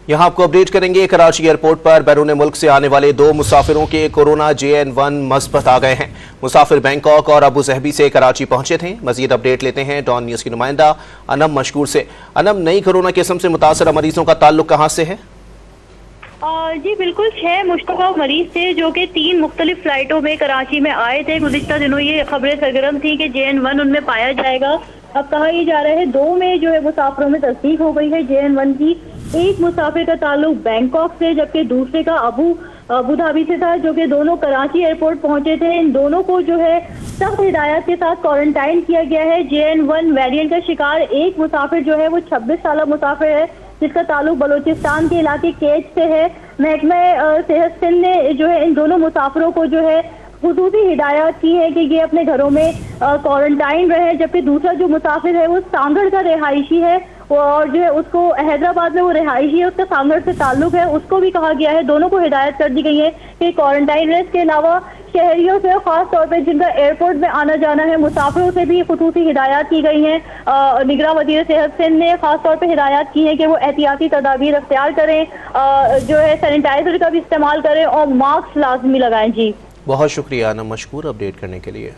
यहाँ आपको अपडेट करेंगे। कराची एयरपोर्ट पर बैरून मुल्क से आने वाले 2 मुसाफिरों के कोरोना JN1 मस्बत आ गए हैं। मुसाफिर बैंकॉक और अबू जहबी से कराची पहुंचे थे। मजीद अपडेट लेते हैं डॉन न्यूज की नुमाइंदा अनम मशकूर से। अनम, नई कोरोना किस्म से मुतासर मरीजों का ताल्लुक कहाँ से है? जी बिल्कुल, 6 मुश्तबा मरीज थे जो कि 3 मुख्तलिफ फ्लाइटों में कराची में आए थे। गुज़िश्ता दिनों ये खबरें सरगर्म थी कि JN1 उनमें पाया जाएगा। अब कहा यह जा रहा है 2 में जो है मुसाफिरों में तस्दीक हो गई है JN1 की। एक मुसाफिर का ताल्लुक बैंकॉक से जबकि दूसरे का अबू धाबी से था, जो कि दोनों कराची एयरपोर्ट पहुंचे थे। इन दोनों को जो है सख्त हिदायत के साथ क्वारंटाइन किया गया है। JN1 वेरिएंट का शिकार एक मुसाफिर जो है वो 26 साल मुसाफिर है, जिसका ताल्लुक बलोचिस्तान के इलाके केच से है। महकमा सेहत सिंध ने जो है इन दोनों मुसाफिरों को जो है खुसूसी हिदायत की है कि ये अपने घरों में क्वारंटाइन रहे। जबकि दूसरा जो मुसाफिर है वो सांगड़ का रिहायशी है और जो है उसको हैदराबाद में वो रिहायशी है, उसका सांगड़ से ताल्लुक है, उसको भी कहा गया है। दोनों को हिदायत कर दी गई है कि क्वारंटाइन रहे। इसके अलावा शहरियों से खास तौर पर जिनका एयरपोर्ट में आना जाना है, मुसाफिरों से भी खुसूसी हिदायत की गई है। निगरान वज़ीर सेहत सिंध ने खास तौर पर हिदायत की है कि वो एहतियाती तदाबीर अख्तियार करें, जो है सैनिटाइजर का भी इस्तेमाल करें और मास्क लाजमी लगाएं। जी बहुत शुक्रिया अनम मशकूर अपडेट करने के लिए।